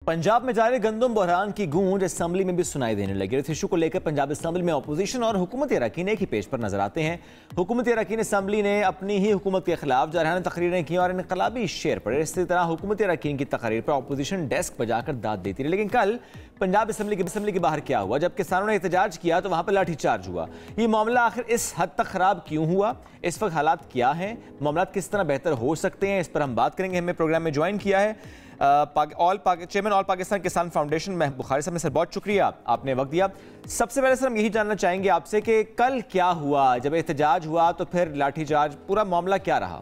पंजाब में जारी गंदम बहरान की गूंज असेंबली में भी सुनाई देने लगी। इस इशू को लेकर पंजाब असेंबली में अपोजिशन और हुकूमती अरकान एक ही पेज पर नजर आते हैं। हुकूमती अरकान असेंबली ने अपनी ही हुकूमत के खिलाफ जारहाना तकरीरें की और इनकलाबी शेर पड़े। इसी तरह हुकूमती अरकान की तकरीर पर अपोजिशन डेस्क बजाकर दाद देती रही। लेकिन कल पंजाब असेंबली के बाहर क्या हुआ? जब किसानों ने एहतजाज किया तो वहां पर लाठीचार्ज हुआ। ये मामला आखिर इस हद तक खराब क्यों हुआ? इस वक्त हालात क्या हैं? मामला किस तरह बेहतर हो सकते हैं? इस पर हम बात करेंगे। हमें प्रोग्राम में ज्वाइन किया है चेयरमैन ऑल पाकिस्तान किसान फाउंडेशन महबूब बुखारी साहब ने। सर बहुत शुक्रिया, आपने वक्त दिया। सबसे पहले सर हम यही जानना चाहेंगे आपसे कि कल क्या हुआ? जब एहतजाज हुआ तो फिर लाठीचार्ज, पूरा मामला क्या रहा?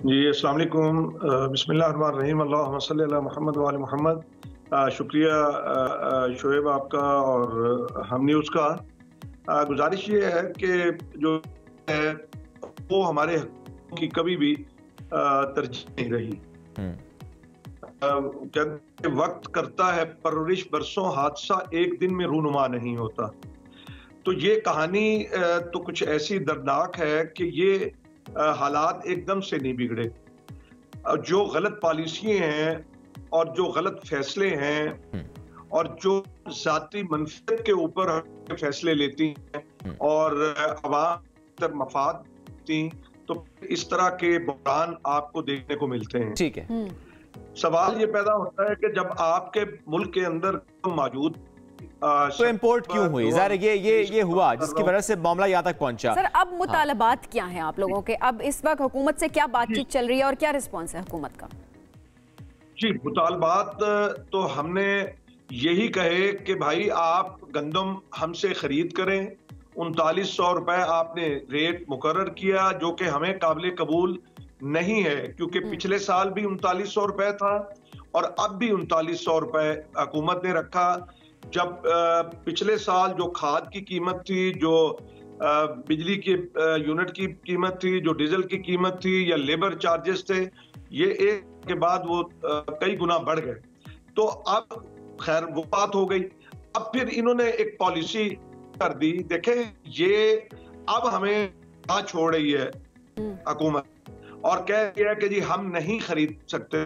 जी अस्सलाम वालेकुम, बिस्मिल्लाहिर्रहमानिर्रहीम, अल्लाहुम्मा सल्ली अला मुहम्मद व आले मुहम्मद। शुक्रिया शोएब आपका और हम न्यूज़ का। गुजारिश ये है कि जो है वो हमारे हक़ की कभी भी तरजीह नहीं रही। कहते वक्त करता है परवरिश बरसों, हादसा एक दिन में रूनुमा नहीं होता। तो ये कहानी तो कुछ ऐसी दर्दनाक है कि ये हालात एकदम से नहीं बिगड़े। जो गलत पॉलिसी हैं और जो गलत फैसले हैं और जो जाती मनफियत के ऊपर फैसले लेती हैं और अवाम मफाद थी, तो इस तरह के बहरान आपको देखने को मिलते हैं। ठीक है। सवाल ये पैदा होता है कि जब आपके मुल्क के अंदर मौजूद तो इंपोर्ट क्यों हुई? ज़ाहिर ये हुआ जिसकी वजह से मामला यहाँ तक पहुंचा। सर अब मुतालबात क्या हैं आप लोगों के? अब इस वक्त हुकूमत से क्या बातचीत चल रही है और क्या रिस्पॉन्स है हुकूमत का? जी मुतालबात तो हमने यही कहे कि भाई आप गंदम हमसे खरीद करें। 3900 रुपए आपने रेट मुकर्रर किया जो कि हमें काबिल कबूल नहीं है, क्योंकि पिछले साल भी 3900 रुपए था और अब भी 3900 रुपए हुकूमत ने रखा। जब पिछले साल जो खाद की कीमत थी, जो बिजली की यूनिट की कीमत थी, जो डीजल की कीमत थी या लेबर चार्जेस थे, ये एक के बाद वो कई गुना बढ़ गए। तो अब खैर वो बात हो गई। अब फिर इन्होंने एक पॉलिसी कर दी। देखें, ये अब हमें कहाँ छोड़ रही है हुकूमत और कह रही है कि जी हम नहीं खरीद सकते।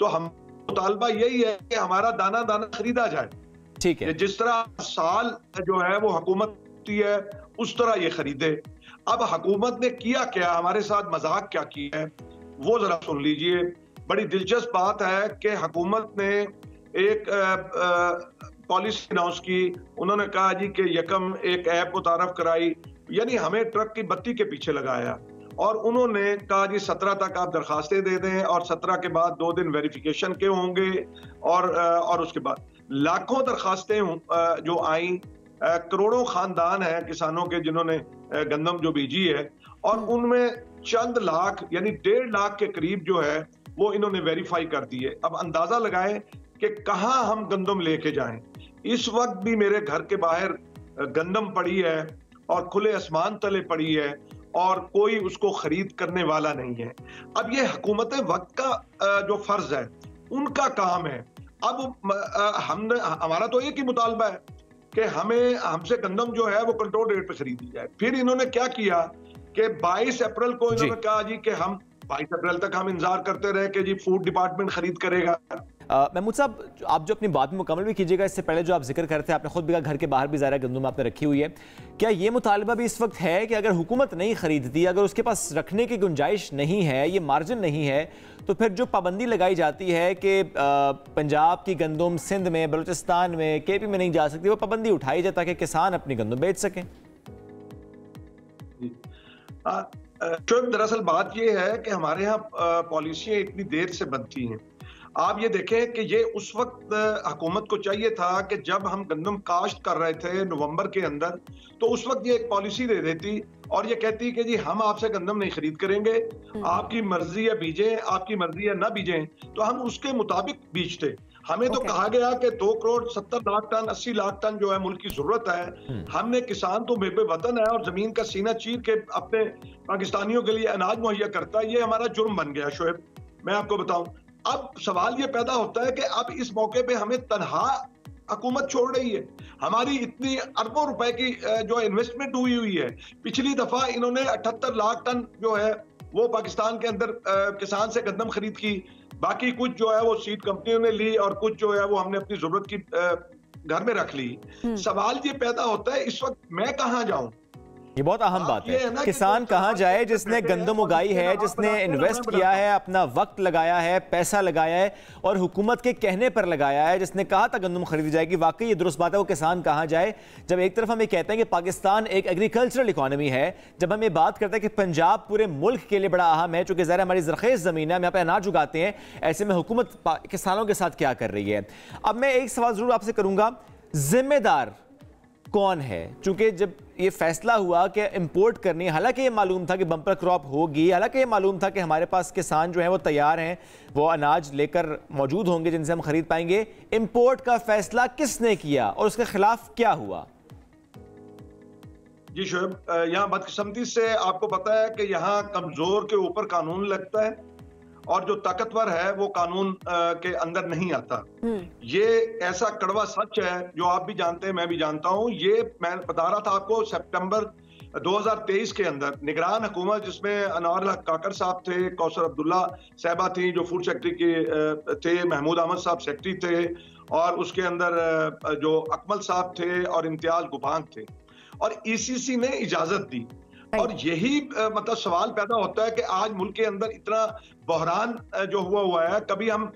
तो हम मुतालबा यही है कि हमारा दाना दाना खरीदा जाए। ठीक है। जिस तरह साल जो है वो हुकूमत होती है उस तरह ये खरीदे। अब हुकूमत ने किया क्या, हमारे साथ मजाक क्या किया है, वो जरा सुन लीजिए। बड़ी दिलचस्प बात है कि हुकूमत ने एक पॉलिसी अनाउंस की। उन्होंने कहा जी कि यकम एक ऐप मुतारफ कराई, यानी हमें ट्रक की बत्ती के पीछे लगाया और उन्होंने कहा जी 17 तक आप दरखास्तें दे दें और 17 के बाद 2 दिन वेरिफिकेशन के होंगे और उसके बाद लाखों दरखास्तें जो आई। करोड़ों खानदान हैं किसानों के जिन्होंने गंदम जो बीजी है और उनमें चंद लाख यानी 1.5 लाख के करीब जो है वो इन्होंने वेरीफाई कर दिए। अब अंदाजा लगाएं कि कहां हम गंदम लेके जाएं। इस वक्त भी मेरे घर के बाहर गंदम पड़ी है और खुले आसमान तले पड़ी है और कोई उसको खरीद करने वाला नहीं है। अब ये हुकूमत वक्त का जो फर्ज है उनका काम है। अब हमने हमारा तो एक ही मुतालबा है कि हमसे गंदम जो है वो कंट्रोल रेट पे खरीदी जाए। फिर इन्होंने क्या किया कि 22 अप्रैल को इन्होंने कहा जी कि हम 22 अप्रैल तक हम इंतजार करते रहे कि जी फूड डिपार्टमेंट खरीद करेगा। महमूद साहब, आप जो अपनी बात में मुकम्मल भी कीजिएगा, इससे पहले जो आप जिक्र करते हैं, आपने खुद भी कहा घर के बाहर भी ज़रा गंदम आपने रखी हुई है। क्या ये मुतालबा भी इस वक्त है कि अगर हुकूमत नहीं खरीदती, अगर उसके पास रखने की गुंजाइश नहीं है, ये मार्जिन नहीं है, तो फिर जो पाबंदी लगाई जाती है कि पंजाब की गंदम सिंध में, बलूचिस्तान में, केपी में नहीं जा सकती, वो पाबंदी उठाई जाए ताकि किसान अपनी गंदम बेच सकें? दरअसल बात यह है कि हमारे यहाँ पॉलिसियाँ इतनी देर से बनती हैं। आप ये देखें कि ये उस वक्त हुकूमत को चाहिए था कि जब हम गंदम काश्त कर रहे थे नवंबर के अंदर, तो उस वक्त ये एक पॉलिसी दे देती और ये कहती कि जी हम आपसे गंदम नहीं खरीद करेंगे, आपकी मर्जी है बीजें, आपकी मर्जी है ना बीजें, तो हम उसके मुताबिक बीजते। हमें तो कहा गया कि 2 करोड़ 70 लाख टन 80 लाख टन जो है मुल्क की जरूरत है। हमने किसान तो बेबे वतन है और जमीन का सीना चीर के अपने पाकिस्तानियों के लिए अनाज मुहैया करता है। ये हमारा जुर्म बन गया शोएब, मैं आपको बताऊं। अब सवाल ये पैदा होता है कि अब इस मौके पे हमें तनहा हुकूमत छोड़ रही है। हमारी इतनी अरबों रुपए की जो इन्वेस्टमेंट हुई है। पिछली दफा इन्होंने 78 लाख टन जो है वो पाकिस्तान के अंदर किसान से गंदम खरीद की। बाकी कुछ जो है वो सीड कंपनियों ने ली और कुछ जो है वो हमने अपनी जरूरत की घर में रख ली। सवाल ये पैदा होता है इस वक्त मैं कहां जाऊं। ये बहुत अहम बात है। किसान कहाँ जाए जिसने गंदम उगाई है, जिसने इन्वेस्ट किया है, अपना वक्त लगाया है, पैसा लगाया है और हुकूमत के कहने पर लगाया है, जिसने कहा था गंदम खरीदी जाएगी। वाकई ये दुरुस्त बात है। वो किसान कहाँ जाए जब एक तरफ हम ये कहते हैं कि पाकिस्तान एक एग्रीकल्चरल इकोनॉमी है, जब हम ये बात करते हैं कि पंजाब पूरे मुल्क के लिए बड़ा अहम है, चूंकि ज़रा हमारी ज़रखेज़ ज़मीन है, हम यहाँ पे अनाज उगाते हैं, ऐसे में हुकूमत किसानों के साथ क्या कर रही है। अब मैं एक सवाल ज़रूर आपसे करूँगा, जिम्मेदार कौन है? चूंकि जब ये फैसला हुआ कि इंपोर्ट करनी है, हालांकि ये मालूम था कि बम्पर क्रॉप होगी, हालांकि ये मालूम था कि हमारे पास किसान जो हैं वो तैयार हैं, वो अनाज लेकर मौजूद होंगे जिनसे हम खरीद पाएंगे, इंपोर्ट का फैसला किसने किया और उसके खिलाफ क्या हुआ? जी शोएब, यहाँ बदकिस्मती से आपको पता है कि यहाँ कमजोर के ऊपर कानून लगता है और जो ताकतवर है वो कानून के अंदर नहीं आता। ये ऐसा कड़वा सच है जो आप भी जानते हैं, मैं भी जानता हूं। ये मैं बता रहा था आपको, सितंबर 2023 के अंदर निगरान हुकूमत जिसमें अनवर काकर साहब थे, कौसर अब्दुल्ला साहबा थी जो फूड सेक्रेटरी के थे, महमूद अहमद साहब सेक्रेटरी थे और उसके अंदर जो अकमल साहब थे और इम्तियाज गुबांग थे और ईसीसी ने इजाजत दी। और यही मतलब सवाल पैदा होता है कि आज मुल्क के अंदर इतना बहरान जो हुआ है, कभी हम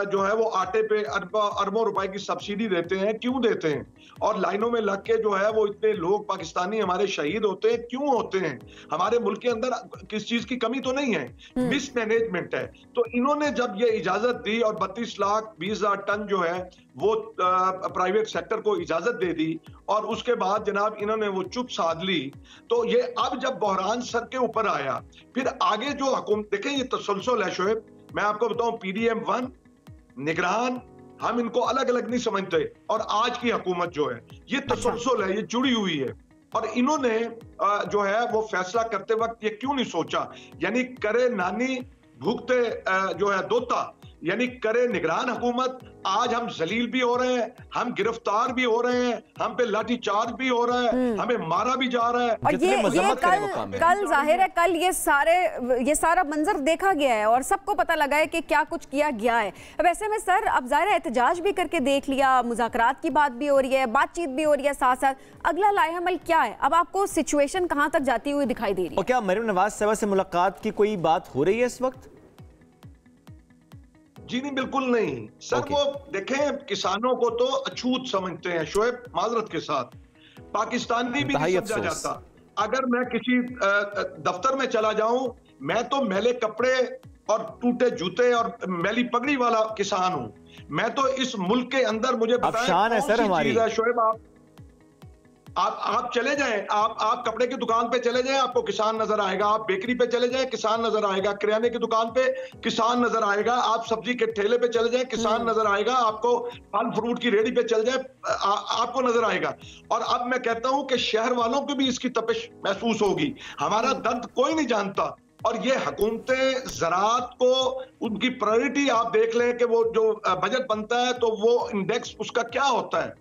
जो है वो आटे पे अरबों रुपए की सब्सिडी देते हैं, क्यों देते हैं? और लाइनों में लग के जो है वो इतने लोग पाकिस्तानी हमारे शहीद होते हैं, क्यों होते हैं? हमारे मुल्क के अंदर किस चीज की कमी तो नहीं है, मिसमैनेजमेंट है। तो इन्होंने जब ये इजाजत दी और 32,20,000 टन जो है वो प्राइवेट सेक्टर को इजाजत दे दी और उसके बाद जनाब इन्होंने वो चुप साध ली। तो ये अब जब बहरान सर के ऊपर आया, फिर आगे जो हुकूमत, देखें ये तसलसल है शोएब, मैं आपको बताऊं, PDM 1 निगरान, हम इनको अलग अलग नहीं समझते और आज की हुकूमत जो है ये तसलसल है, ये जुड़ी हुई है। और इन्होंने जो है वो फैसला करते वक्त ये क्यों नहीं सोचा, यानी करे नानी भुगते जो है दोता, यानी करे निगरान हुकूमत। आज हम जलील भी हो रहे हैं, हम गिरफ्तार भी हो रहे हैं, हम पे लाठी चार्ज भी हो रहा है, हमें मारा भी जा रहा है। और ये कल जाहिर है, कल ये सारा मंजर देखा गया है और सबको पता लगा है कि क्या कुछ किया गया है। अब ऐसे में सर, अब जाहिर है एहतजाज भी करके देख लिया, मुज़ाकरात की बात भी हो रही है, बातचीत भी हो रही है, साथ साथ अगला लाएअमल क्या है? अब आपको सिचुएशन कहां तक जाती हुई दिखाई दे रही है? और क्या मरीम नवाज साहबा से मुलाकात की कोई बात हो रही है इस वक्त? जी नहीं, बिल्कुल नहीं सर। वो देखें, किसानों को तो अछूत समझते हैं शोएब, माजरत के साथ पाकिस्तानी भी नहीं समझा जाता। अगर मैं किसी दफ्तर में चला जाऊं, मैं तो मैले कपड़े और टूटे जूते और मैली पगड़ी वाला किसान हूं। मैं तो इस मुल्क के अंदर, मुझे बताएं शान है सर हमारी। शोएब, आप चले जाएं, आप कपड़े की दुकान पे चले जाएं, आपको किसान नजर आएगा। आप बेकरी पे चले जाएं, किसान नजर आएगा। किराने की दुकान पे किसान नजर आएगा। आप सब्जी के ठेले पे चले जाएं, किसान नजर आएगा। आपको फल फ्रूट की रेडी पे चले जाएं, आपको नजर आएगा। और अब मैं कहता हूं कि शहर वालों को भी इसकी तपिश महसूस होगी। हमारा दर्द कोई नहीं जानता। और ये हुकूमतें ज़राअत को, उनकी प्रायोरिटी आप देख लें कि वो जो बजट बनता है तो वो इंडेक्स उसका क्या होता है,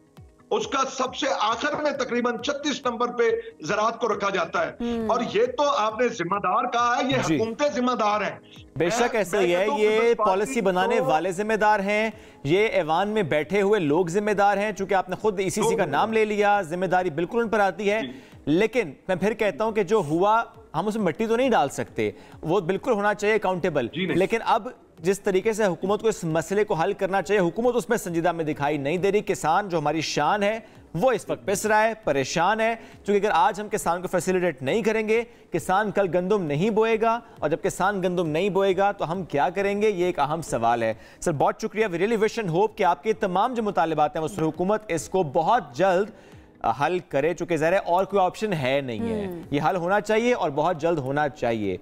उसका सबसे आखिर में तकरीबन 36 नंबर पे ज़राअत को रखा जाता है। और ये तो आपने जिम्मेदार कहा है, ये हुकूमतें जिम्मेदार हैं। बेशक ऐसा ही है, ये पॉलिसी बनाने वाले जिम्मेदार हैं, ये ऐवान में बैठे हुए लोग जिम्मेदार हैं। चूंकि आपने खुद ईसीसी का नाम ले लिया, जिम्मेदारी बिल्कुल उन पर आती है। लेकिन मैं फिर कहता हूं कि जो हुआ, हम उसमें मिट्टी तो नहीं डाल सकते, वो बिल्कुल होना चाहिए अकाउंटेबल। लेकिन अब जिस तरीके से हुकूमत को इस मसले को हल करना चाहिए, हुकूमत उसमें संजीदा में दिखाई नहीं दे रही। किसान जो हमारी शान है वो इस वक्त पिस रहा है, परेशान है। क्योंकि अगर आज हम किसान को फैसिलिटेट नहीं करेंगे, किसान कल गंदम नहीं बोएगा, और जब किसान गंदम नहीं बोएगा तो हम क्या करेंगे, ये एक अहम सवाल है। सर बहुत शुक्रिया। We really wish and hope कि आपके तमाम जो मुतालिबात हैं उसमें हुकूमत इसको बहुत जल्द हल करे। चूंकि ज़ाहिर है और कोई ऑप्शन है नहीं है, ये हल होना चाहिए और बहुत जल्द होना चाहिए।